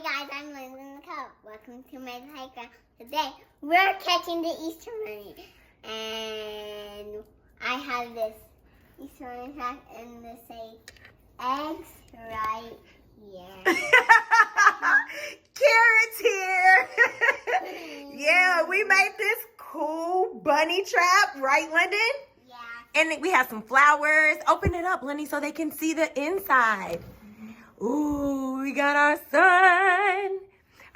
guys, I'm Londyn Nicole. Welcome to my playground. Today, we're catching the Easter Bunny. And I have this Easter Bunny pack and this say eggs right here. Carrot's here. Yeah, we made this cool bunny trap, right, Londyn? Yeah. And we have some flowers. Open it up, Lenny, so they can see the inside. Ooh, we got our sun.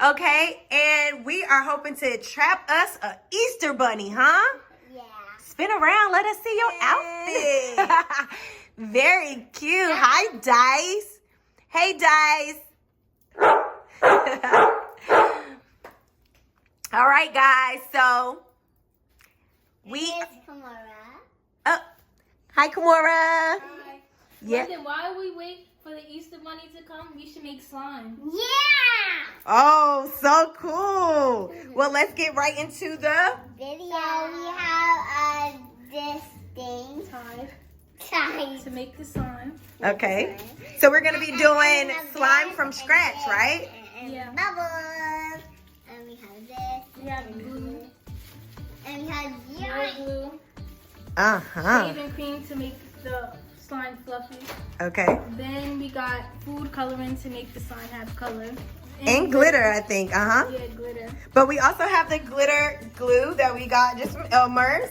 Okay, and we are hoping to trap us a Easter bunny, huh? Yeah. Spin around, let us see your outfit. Very cute. Hi, Dice. Hey, Dice. All right, guys, so This is Kimora. Oh, hi, Kimora. Hi. Yeah. Londyn, while we wait for the Easter Bunny to come, we should make slime. Yeah! Oh, so cool. Well, let's get right into the Video. So we have this thing tied To make the slime. Okay. So we're gonna be doing slime from scratch, right? And Yeah. bubbles. And we have this. We have glue, And we have more yarn. glue, Uh-huh. shaving cream to make the slime fluffy. Okay. Then we got food coloring to make the slime have color. And glitter, I think. Uh-huh. Yeah, glitter. But we also have the glitter glue that we got just from Elmer's.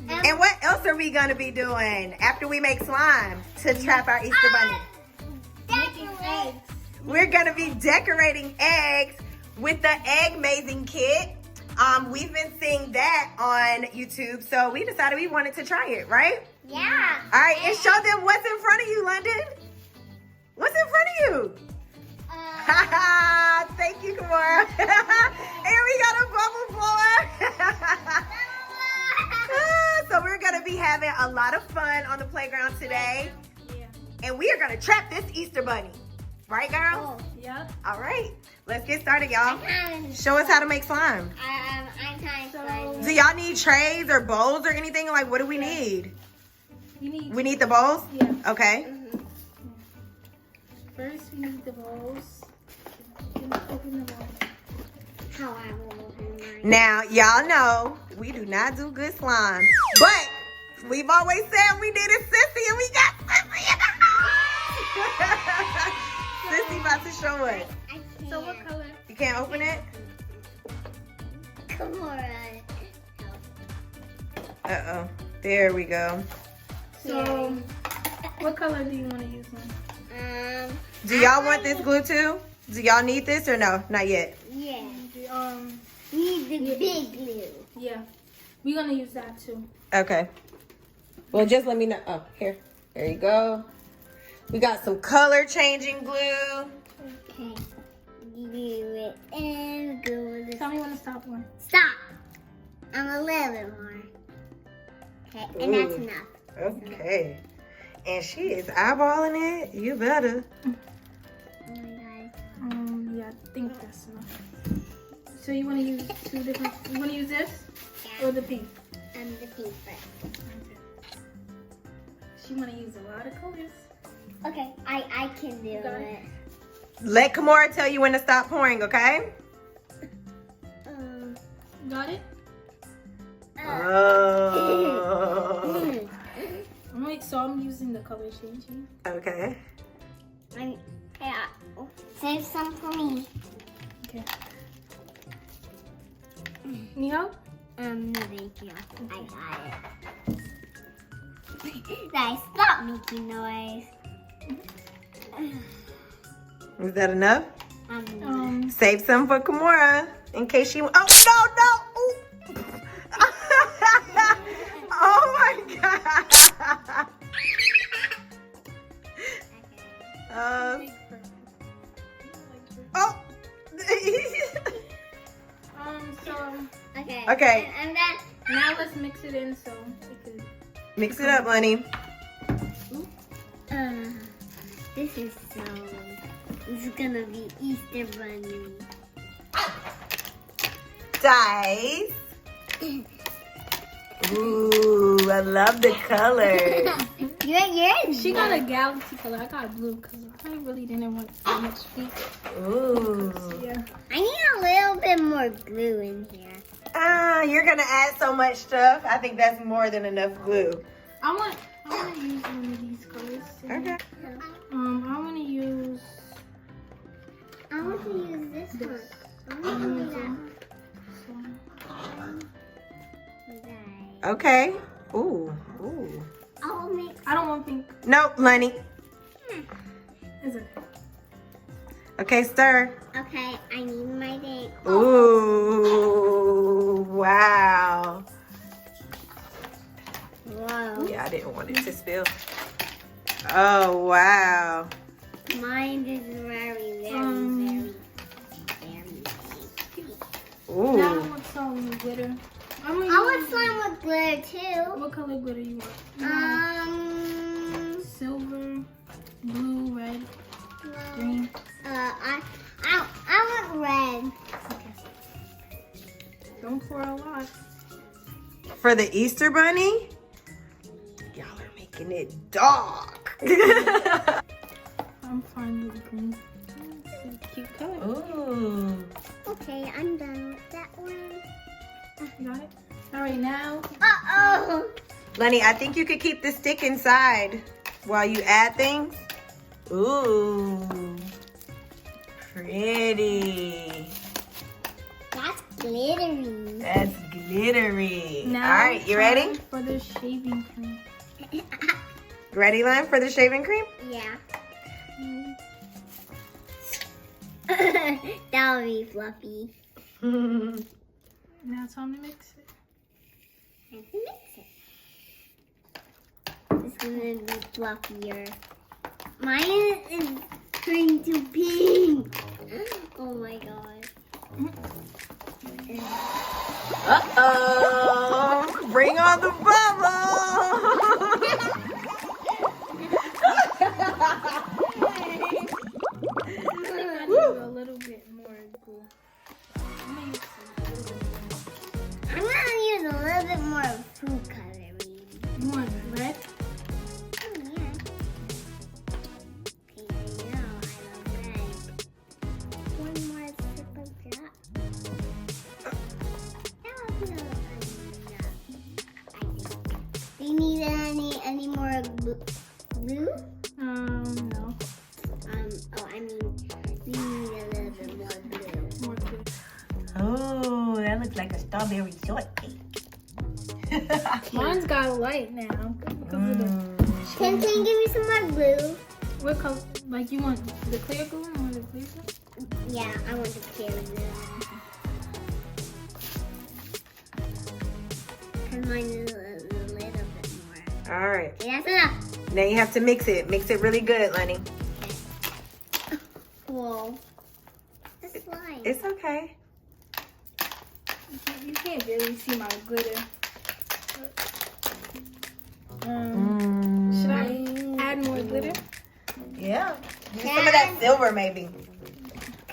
And what else are we gonna be doing after we make slime to trap our Easter bunny? Making eggs. We're gonna be decorating eggs with the Eggmazing kit. We've been seeing that on YouTube, so we decided we wanted to try it, right? Yeah. All right, and show them what's in front of you, Londyn. What's in front of you? Haha, thank you, Kimora. And we got a bubble blower. So we're gonna be having a lot of fun on the playground today. Yeah. And we are gonna trap this Easter bunny. Right, girls? Yep. All right, let's get started, y'all. I'm Show us how to make slime. kind So- of Do y'all need trays or bowls or anything? Like, what do we need? We need The bowls? Yeah. Okay. First we need the bowls. Open the bowl. how I will open mine. Now, y'all know we do not do good slime, but we've always said we needed Sissy, and we got Sissy in the house. Sissy about to show us. I can't. So what color? You can't open it? Kimora. Uh-oh. There we go. So what color do you want to use now? Do y'all want this glue too? Do y'all need this or no? Not yet. Yeah. The, Need the big glue. yeah. We're gonna use that too. Okay. Well, just let me know. Oh, here. There you go. We got some color changing glue. Okay. Glue it and glue it. Tell me when to stop one. Stop. I'm a little bit more. Okay, and that's Ooh. enough. Okay. And she is eyeballing it. You better. Oh my god. Yeah, I think that's enough. So you want to use two different? You want to use this Yeah. or the pink? The pink first. She want to use a lot of colors. Okay, I can do Got it. it. Let Kimora tell you when to stop pouring, okay? Got it? Oh. Alright, so I'm using the color changing. Okay. Save some for me. Okay. Need help? No thank you. I got it. Guys, stop making noise. Is that enough? Save some for Kimora in case she. Oh no! Ooh. Oh my god! Oh. So Okay. Okay. And then now let's mix it in so it can. Mix it up, honey. this is so. This is gonna be Easter Bunny. Dice. Ooh, I love the colors. She got a galaxy color. I got blue because I really didn't want so much feet. Ooh. Yeah. I need a little bit more glue in here. You're gonna add so much stuff. I think that's more than enough glue. I want to use one of these colors. Okay. I want to use. I want to use this one. I want to do that. Okay. Ooh. I'll make. I don't want pink. Nope, Lenny. Is it? Okay, stir. Okay, I need my thing. Ooh. Wow. Whoa. Yeah, I didn't want it to spill. Oh, wow. Mine is very big. Ooh. Now I want some glitter. I want slime with glitter too. What color glitter you want? Silver, blue, red, green. I want red. Okay. Don't pour a lot. For the Easter bunny? Y'all are making it dark. I'm fine with green. It's a cute color. Ooh. Okay, I'm done with that one. You got it? All right, now. Uh-oh. Lenny, I think you could keep the stick inside while you add things. Ooh. Pretty. That's glittery. That's glittery. Now All right, you ready? For the shaving cream. Ready, Len, for the shaving cream? Yeah. That would be fluffy. Now it's time to mix it. I can mix it. It's gonna be fluffier. Mine is turning to pink. Oh my god. Uh-oh. Bring on the I need a little bit more glue. I'm gonna use a little bit more of food coloring. You want red? Oh yeah. Okay, I know I love red. One more sip of that. That would be enough, I think. Do you need any more glue? No. Oh, I mean, we need a little bit more glue. More glue. Oh, that looks like a strawberry shortcake. Mine's got a light now. Can you give me some more glue? What color? Like you want the clear glue or the clear glue? Yeah, I want the clear glue. Because mine is a little bit more. All right. Okay, that's enough. Now you have to mix it. Mix it really good, Lenny. Whoa. The slime. It's okay. You can't really see my glitter. Should I add more glitter? Yeah. Use some of that silver maybe.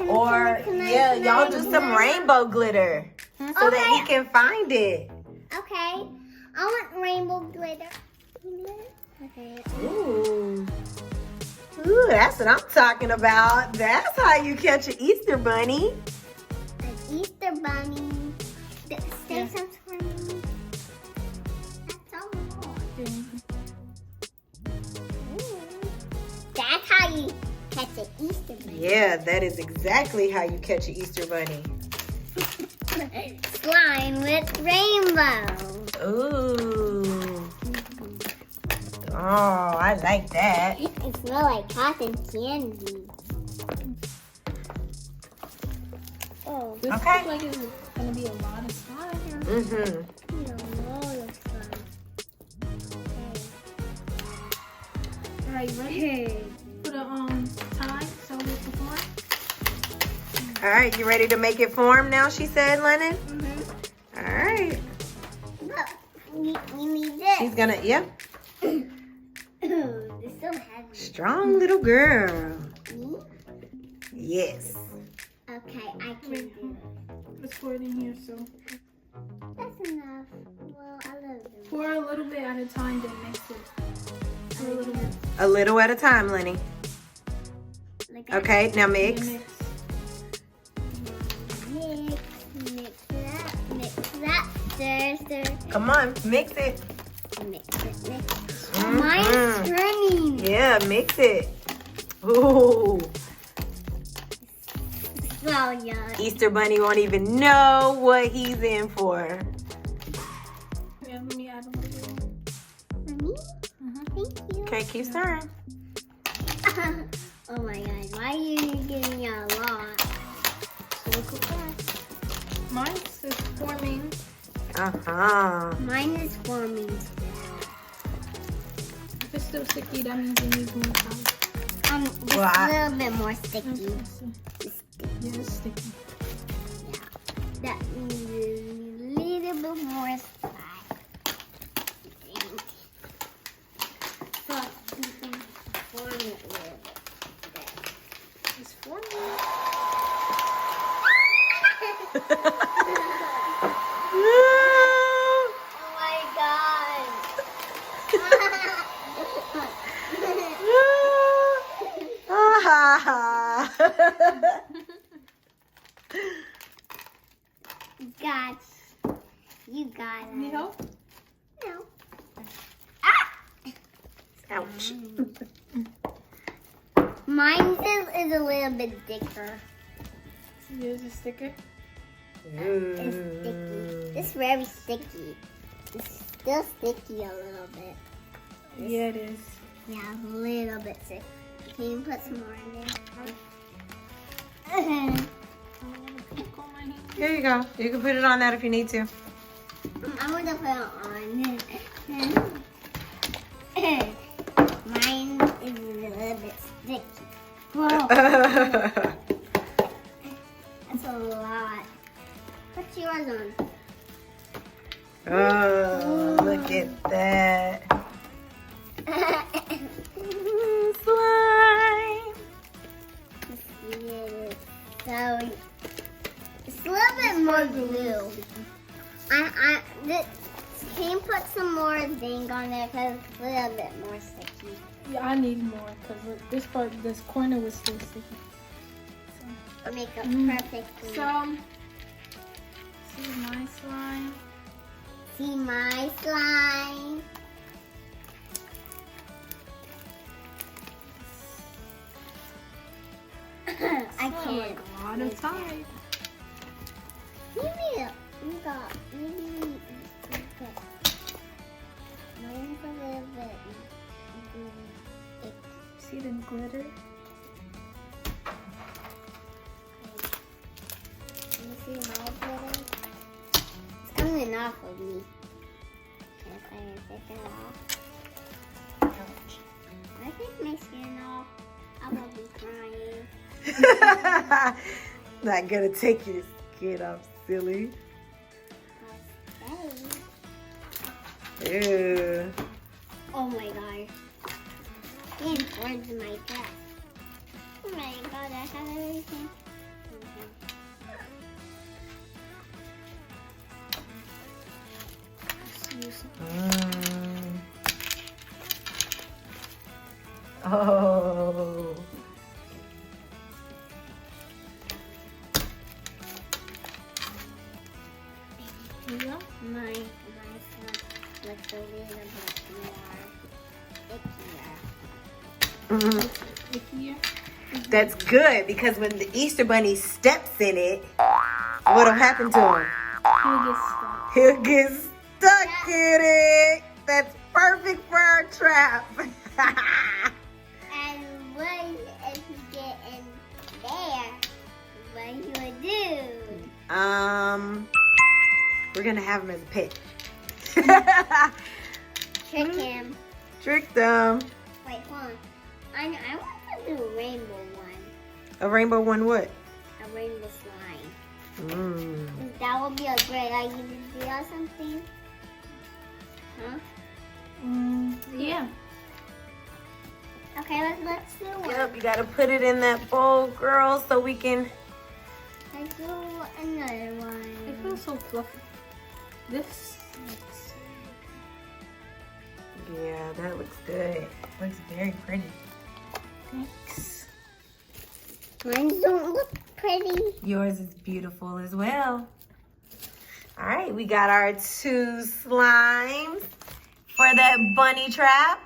Or, yeah, y'all do some rainbow glitter so that he can find it. Okay. I want rainbow glitter. Okay. Ooh. Ooh, that's what I'm talking about. That's how you catch an Easter bunny. An Easter bunny. Say something for me. That's all. That's how you catch an Easter bunny. Yeah, that is exactly how you catch an Easter bunny. Slime with rainbow. Ooh. Oh, I like that. It smells like cotton candy. Oh. This Okay. looks like it's gonna be a lot of slime here. Mm-hmm. Alright, you ready? Put a tie so we can form. All right, you ready to make it form now, she said, Lennon? All right. Look, we need this. She's gonna, yep. It's so heavy. Strong little girl. Me? Yes. Okay, I can do it. Let's pour it in here. So That's enough. Well, a little bit. pour a little bit at a time, then mix it. A little bit. A little at a time, Lenny. Like that. Okay, now mix. Mix. Mix that, stir, stir. Come on, mix it. Mix it. Oh, mine's running. Yeah, mix it. Ooh. So yummy. Easter Bunny won't even know what he's in for. Yeah, let me add a little bit. For me? Thank you. Okay, keep stirring. Oh my god, why are you giving me a lot? Look at that. Mine's is forming. Uh-huh. Mine is forming. If it's still sticky, that means it needs more time. Just Well, a little bit more sticky. Let's see. Yeah, it's sticky. That means a little bit more spice. So you can form it a little bit. It's forming. Oh my god. Gosh, you got it. Need help? No. Ouch. Mine is a little bit thicker. Here's a sticker. It's sticky. It's very sticky. It's still sticky a little bit. Yeah, it is. Yeah, a little bit sticky. Can you put some more in there? I want to pick on my hand. Here you go. You can put it on that if you need to. I want to put it on. Mine is a little bit sticky. Whoa, that's a lot. What's yours on? Oh, look at that. Slime. So it's a little bit more glue. Can you put some more zinc on there because it's a little bit more sticky. Yeah, I need more because this corner was still sticky. Make it perfectly. So, see my slime. See my slime. I can't. Like a lot of time. Maybe we got mine's a little bit. See the glitter? Can you see my glitter? It's coming off of me. If I take it off. I take my skin off. I will be crying. Not gonna take your skin off, silly. Ew. Oh my god. It burns my chest. Oh my god, I have everything. Oh. Yeah. My son looks a little bit more ickier. Ickier. That's good because when the Easter Bunny steps in it, what'll happen to him? He'll get stuck. He'll get stuck in it. That's perfect for our trap. And what if you get in there? What you would do? We're gonna have him as a pet. Trick him. Trick them. Wait, hold on. I want to do a rainbow one. A rainbow one what? A rainbow slime. That would be a great idea to do or something. Huh? Yeah. Okay, let's do one. Yep, you gotta put it in that bowl, girl, so we can. Let's do another one. It feels so fluffy. This. Yeah, that looks good. Looks very pretty. Thanks. Mine don't look pretty. Yours is beautiful as well. All right, we got our 2 slimes for that bunny trap.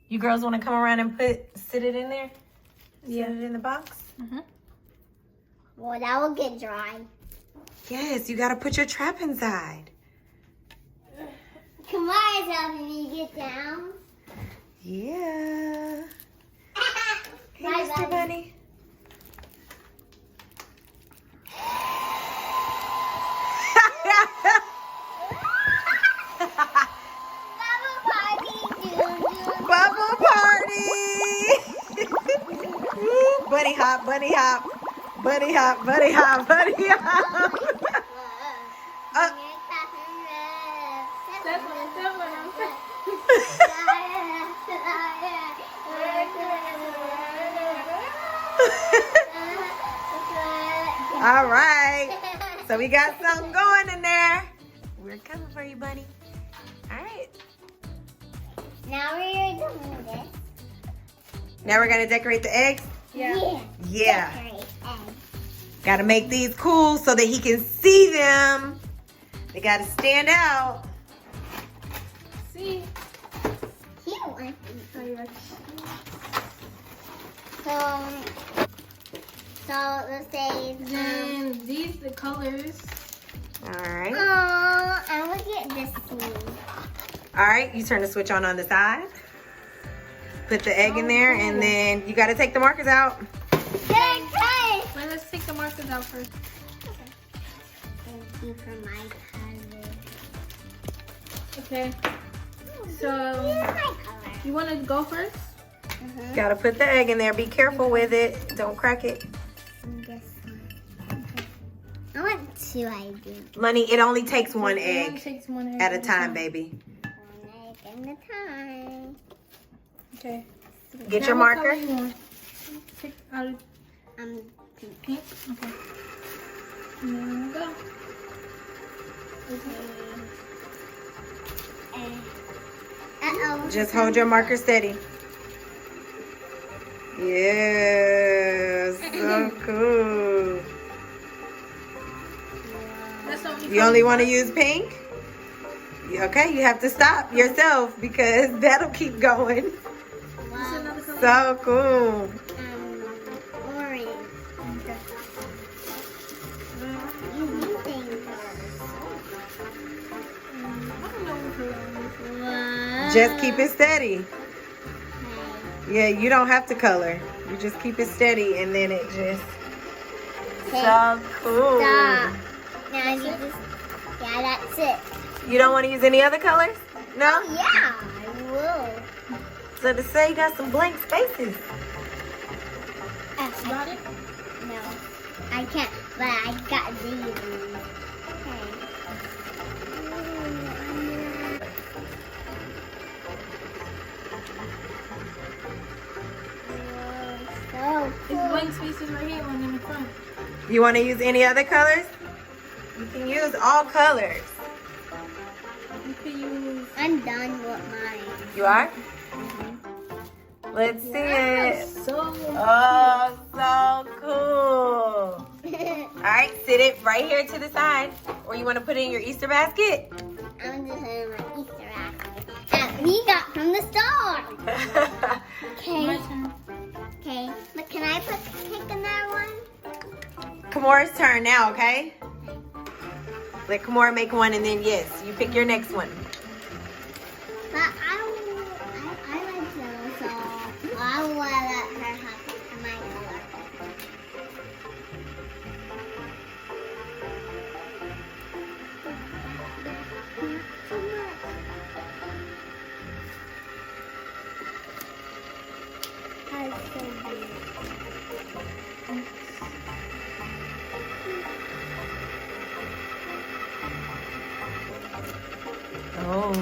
You girls want to come around and sit it in there? Yeah. Sit it in the box? Mm-hmm. Well, that will get dry. Yes, you got to put your trap inside. Come on, helping me get down. Yeah. Hey, Bye, Mr. Bunny. Bubble party! Woo, bunny hop, bunny hop. Bunny hop, bunny hop, bunny hop. All right. So we got something going in there. We're coming for you, bunny. All right. Now we're doing this. Now we're gonna decorate the eggs. Yeah. Yeah. Decorate eggs. Gotta make these cool so that he can see them. They gotta stand out. See? He wants Are you ready? So let's say Then these the colors. All right. Oh, and look at this one. All right, you turn the switch on the side. Put the egg in there, and then you gotta take the markers out. Okay. Wait, let's take the markers out first. Thank you for my color. Okay. So Here's my color. you want to go first? Gotta put the egg in there. Be careful with it. Don't crack it. And this one. Okay. I want 2 eggs. Money, it only takes one It only egg takes one egg at a time, baby. 1 egg at a time. Okay. Get Now your what color marker. you want? Pick out of Pink. pink. Okay. And then go. Uh-oh. Just hold your marker steady. Yes, so cool. That's the only You only want to use pink? Okay, you have to stop yourself because that'll keep going. Wow. another color. So cool. Orange. These things are so Just keep it steady. Yeah, you don't have to color. You just keep it steady and then it just... So cool. Stop. Now you just, yeah, that's it. You don't want to use any other colors? No? Yeah, I will. So to say you got some blank spaces. Got it? No, I can't, but I got these. Okay. So These cool. blank spaces right here, one in the front. You want to use any other colors? You can use all colors. You could use. I'm done with mine. You are? Let's see it. So. Oh, so cool. All right, sit it right here to the side. Or you want to put it in your Easter basket? I'm just in my Easter basket that we got from the store. Okay. My turn. Okay. But can I put pick another one? Kamora's turn now, okay? Let Kimora make one and then yes, you pick your next one. But I like yellow, so I will let her have my color. That's so beautiful. Oh.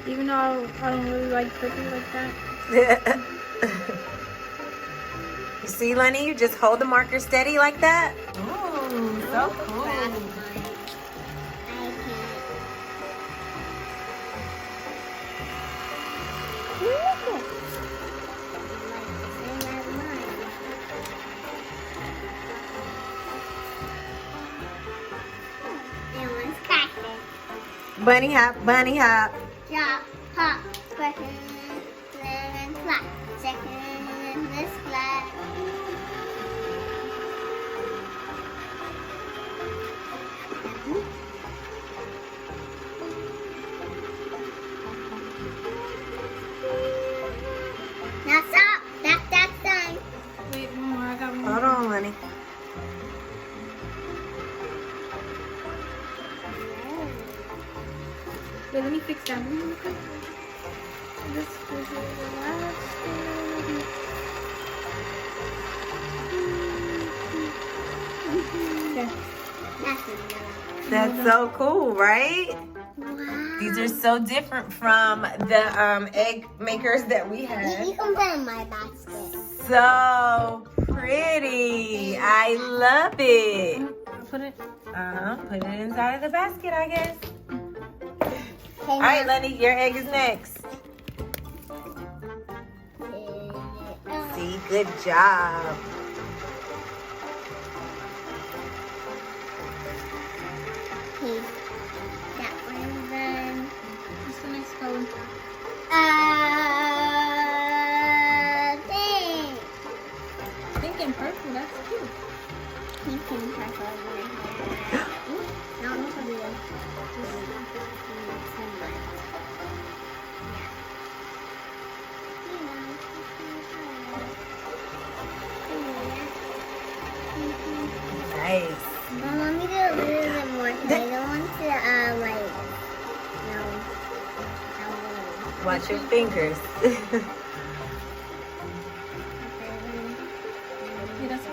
Even though I don't really like purple like that. You see, Lenny, you just hold the marker steady like that. Ooh, so cool. I can't. Bunny hop, bunny hop. Drop, hop, second, and flat. Second, and this flat. Now stop. That's done. Wait, one more. I got one more. Hold on, Lenny. Wait, let me fix that one real quick. This is the last one. Okay. That's enough. That's so cool, right? Wow. These are so different from the egg makers that we You had. can put in my basket. So pretty. I love it. Put it. Put it inside of the basket, I guess. Okay, All right, Lenny, your egg is next. See, good job. Okay, that one's done. What's the next color? Pink. Pink and purple. That's cute. Pink and purple in my hair. No, I'm not gonna do that. Nice. Mom, let me do a little bit more because I don't want to, no. Watch your fingers. Yeah, that's it.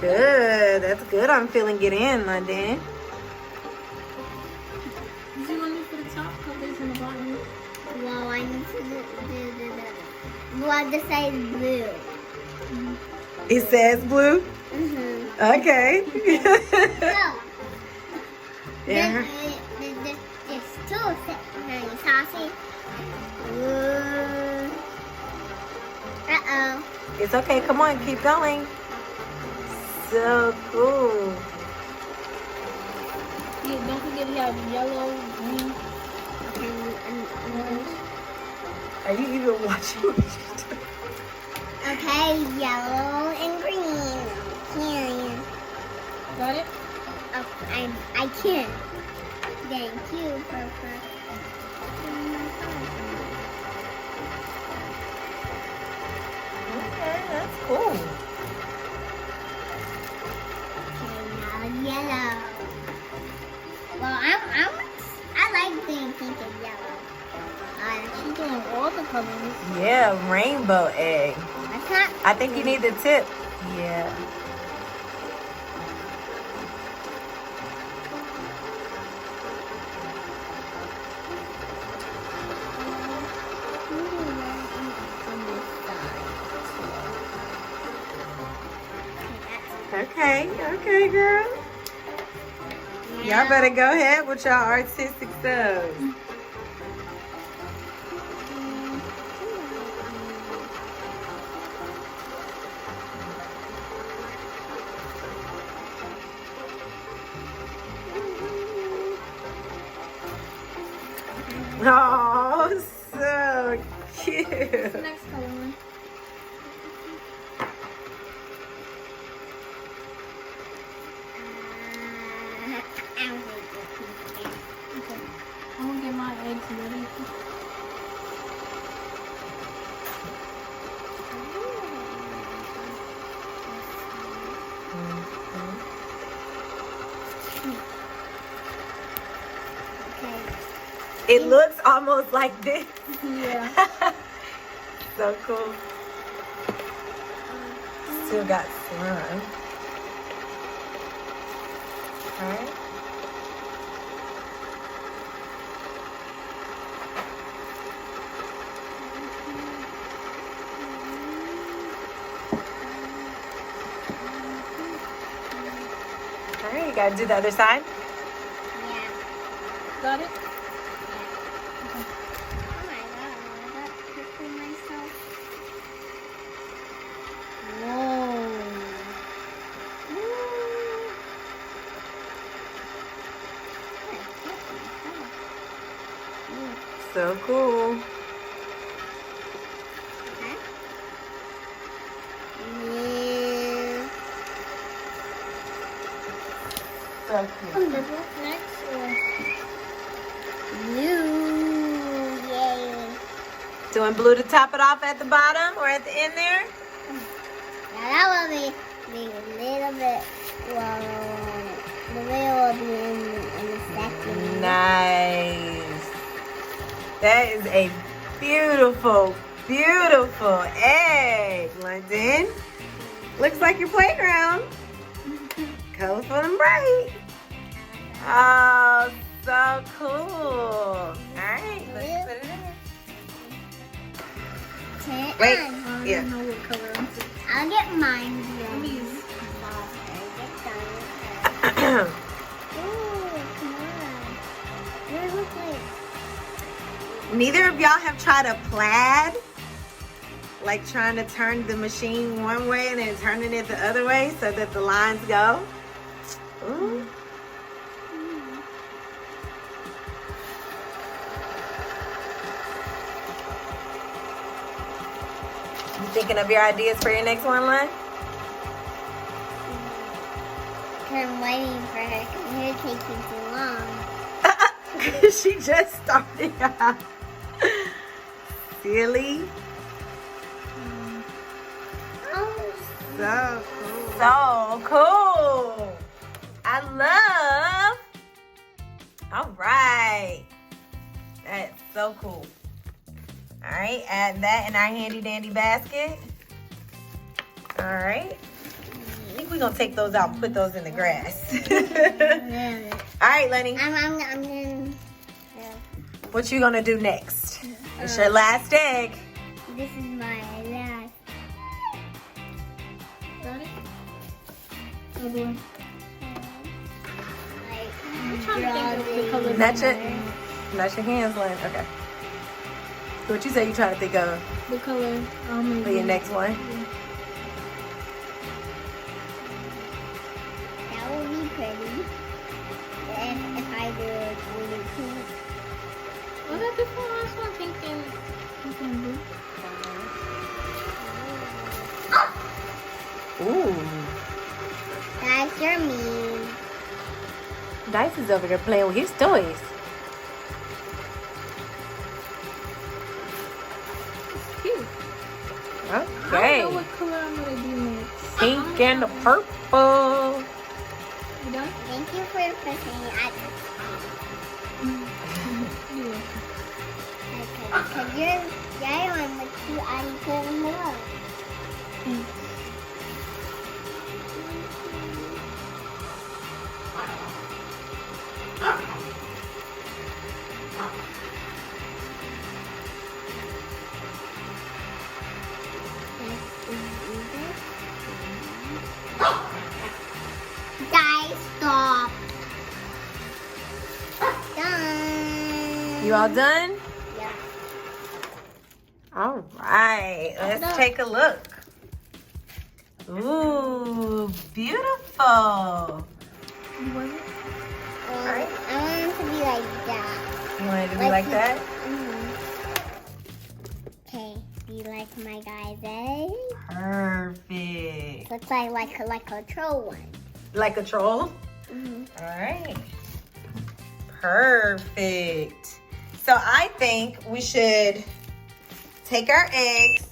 Good. That's good. I'm feeling it in, Londyn. Did you want to put the top colors in the bottom? Well, I need to do well, this side is blue. It says blue. Mm-hmm. Okay. So, Yeah. there's two very saucy. Uh-oh. It's okay. Come on. Keep going. So cool. Yeah, don't forget you have yellow, green, And orange. Are you even watching what you're doing? Okay, yellow and green. Can. Got it? Oh, I can. Thank you, Purple. Okay, that's cool. Okay, now yellow. Well, I like doing pink and yellow. She's doing all the colors. Yeah, rainbow egg. That's not. I think you need the tip. Yeah. Okay, okay, girl. Y'all better go ahead with y'all artistic stuff. Oh, so cute. What's the next color one? Okay. I'm gonna get my eggs ready. It looks almost like this. Yeah. So cool. Still got slime. Alright. Alright, you gotta do the other side. Yeah. Got it? Oh my god, I got purple myself. Whoa. So cool. Yeah. So cute. Next or Blue. Yay. Doing blue to top it off at the bottom or at the end there? Now that will be a little bit, well, the wheel will be in a second. Nice. That is a beautiful, beautiful egg, Londyn. Looks like your playground. Colorful and bright. Oh, so cool. All right, let's put it in. Turn it Wait. on. I don't Yeah. know what color. I'll get mine. Please. Ooh, come on. What does it look like? Neither of y'all have tried a plaid? Like trying to turn the machine one way and then turning it the other way so that the lines go? Ooh. You thinking of your ideas for your next one, Lon? I'm waiting for her because you're taking too long. She just started out. Silly. Oh, So cool. So cool. I love. All right. That's so cool. All right, add that in our handy dandy basket. All right. I think we're going to take those out and put those in the grass. All right, Lenny. I'm gonna. What you going to do next? It's your last egg. This is my last. Got it? Other one. I'm trying to think of the color. Not your hands, Len. Okay. What you say you trying to think of The color. for your next one? That will be pretty. If I do it only pink. Was that the last one? Pink and blue. Ooh. That's your me. Dice is over there playing with his toys. Cute. I Okay. don't know what color I'm gonna do next. Pink and the purple. You done? Thank you for pushing me at You. because you're the other one that you already put in the row. Guys, stop. Done. You all done? Yeah. All right. Let's take a look. Ooh, beautiful. You want it? I want it to be like that. You want it to be like that? Okay, do you like my guy's egg? Perfect. Looks like a troll one. Like a troll? Mm-hmm. All right. Perfect. So I think we should take our eggs,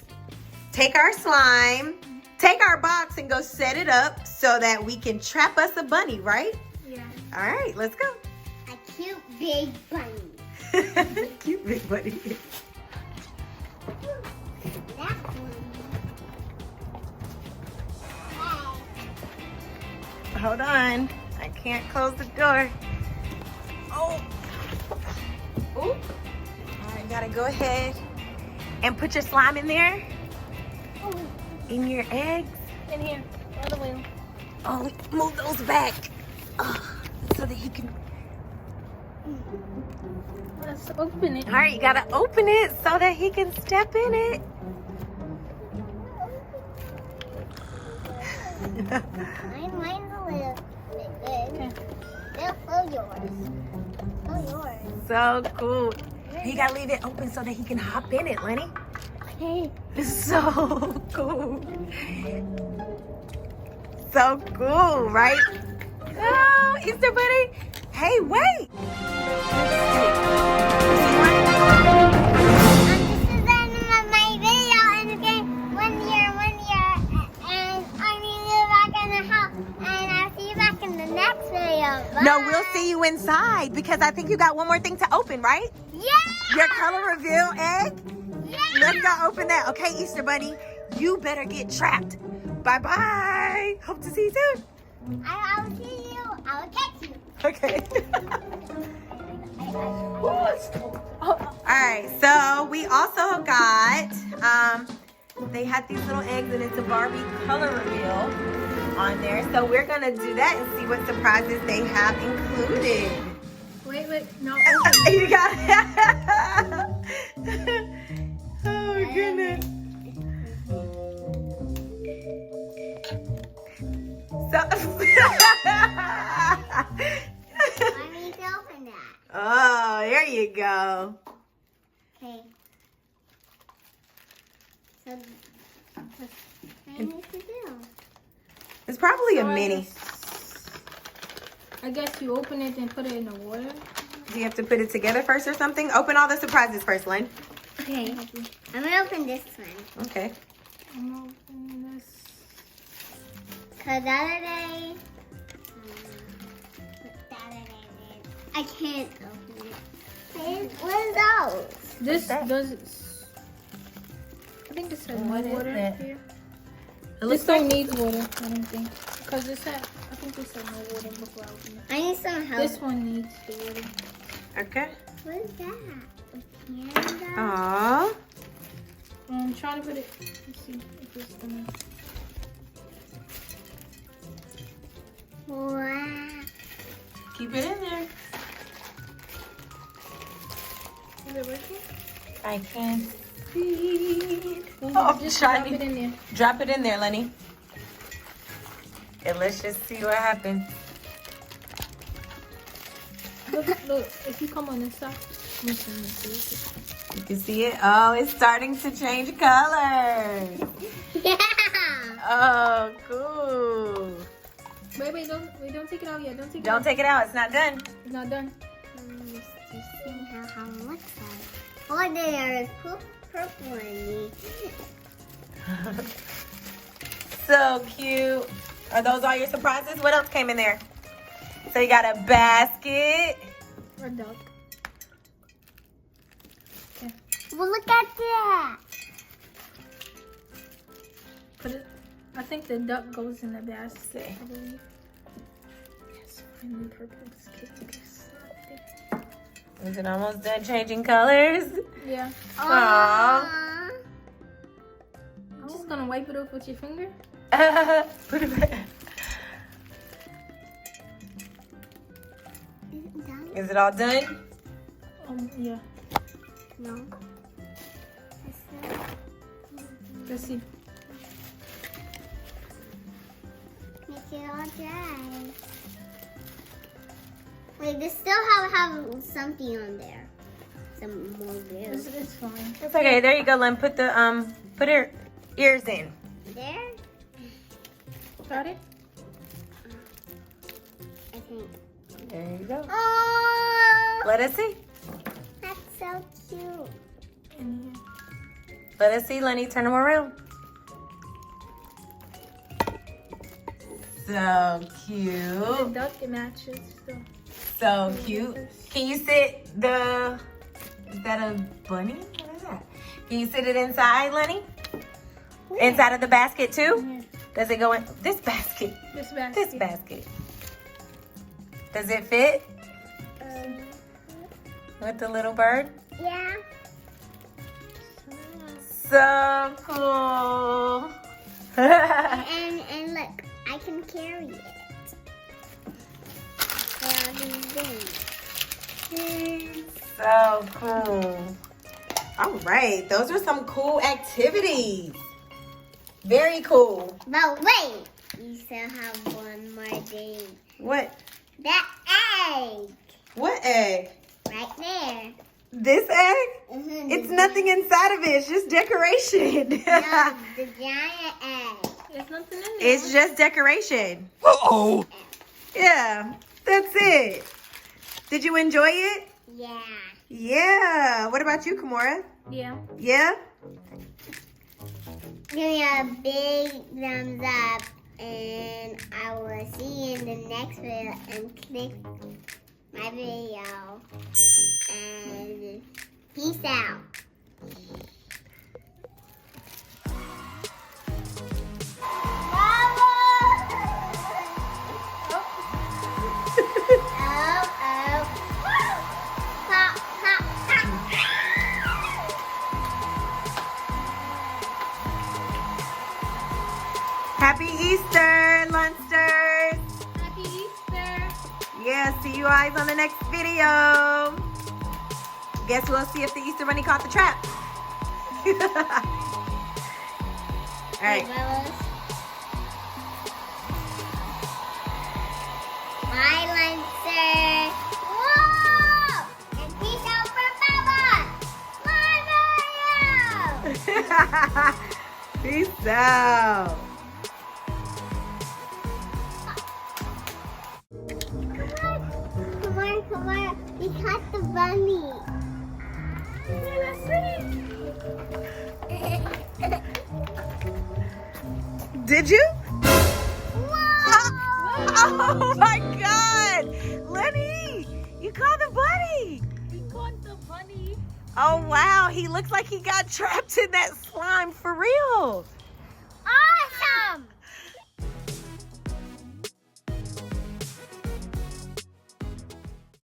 take our slime, take our box and go set it up so that we can trap us a bunny, right? Yeah. All right, let's go. A cute big bunny. Cute big bunny. That one. Hey. Hold on. I can't close the door. Oh. Ooh. All right, gotta go ahead and put your slime in there. In your eggs. In here. Other way. Oh, move those back. So that you can. Let's open it. All right, you gotta open it so that he can step in it. Mine's a little bit big. They'll fill yours. Fill yours. So cool. You gotta leave it open so that he can hop in it, Lenny. Okay. It's so cool. So cool, right? Oh, Easter Bunny. Hey, wait. This is the end of my video, and again, 1 year, and I need you back in the house, and I'll see you back in the next video. Bye. No, we'll see you inside because I think you got one more thing to open, right? Yeah! Your color reveal egg? Yeah! Let's go open that. Okay, Easter Bunny, you better get trapped. Bye-bye. Hope to see you soon. I will see you. I will catch you. Okay. All right, so we also got, they had these little eggs and it's a Barbie color reveal on there. So we're gonna do that and see what surprises they have included. Wait, no. You got it. Oh goodness. So I need to open that. oh, there you go. Okay. So, what I need to do? It's probably a So mini. I guess you open it and put it in the water. Do you have to put it together first or something? Open all the surprises first, Lynn. Okay. I'm gonna open this one. Okay. I'm opening this. Cause the other day, I can't open it. What are those? This that? does. I think this has What is water it? here. It looks This don't like need water, I don't think. Because this had, I think this had no water before I opened it. I need some help. This one needs the water. okay. What is that? A panda? Aww. I'm trying to put it. Let's see if it's gonna. Wow. Keep it in there. Is it working? I can see. Well, Oh, just shiny. drop it in there. Drop it in there, Lenny. And let's just see what happens. Look, if you come on this side, let me see. You can see it. Oh, it's starting to change colors. Yeah. Oh, cool. Wait, don't take it out yet. Don't take it Don't out. take it out. It's not done. It's not done. Let's just see how it looks like. Oh, there is purple in me. So cute. Are those all your surprises? What else came in there? So you got a basket. Or duck. Okay. Well, look at that. Put it. I think the duck goes in the basket. I believe. Yes, finally purple kiss. Is it almost done changing colors? Yeah. Aww. I'm just gonna wipe it off with your finger. Put it back. Is it done? Is it all done? Yeah. No. Let's see. Make it all dry. Wait, this still have something on there. Some more glue. It's fine. It's okay. There you go, Lynn. Put the put her ears in. There? Got it? I think. There you go. Oh, Let us see. that's so cute. In Let us see, Lenny. Turn them around. So here. The cute. duck, it matches. So cute. Can you sit the... Is that a bunny? What is that? Can you sit it inside, Lenny? Inside of the basket too? Yeah. Does it go in this basket? This basket. This basket. Does it fit with the little bird? Yeah. So cool. And look, I can carry it. There are these things. So cool. All right, those are some cool activities. Very cool. But wait, you still have one more thing. What? That egg What egg? right there. This egg? Mhm, It's the nothing inside of it. It's just decoration. No, the giant egg. There's nothing in there. It's just decoration. Uh-oh. Yeah, that's it. Did you enjoy it? Yeah. Yeah. What about you, Kimora? Yeah. Yeah? Give me a big thumbs up, and I will see you in the next video, and click my video, and peace out. Happy Easter, Lonsters. Happy Easter. Yeah, see you guys on the next video. Guess we'll see if the Easter Bunny caught the trap. All right. Bye, Lonster. Whoa! And peace out for Baba. Bye, Peace out. Come on. We caught the bunny. Did you? Whoa! Oh my God. Lenny, you caught the bunny. We caught the bunny. Oh wow, he looks like he got trapped in that slime for real.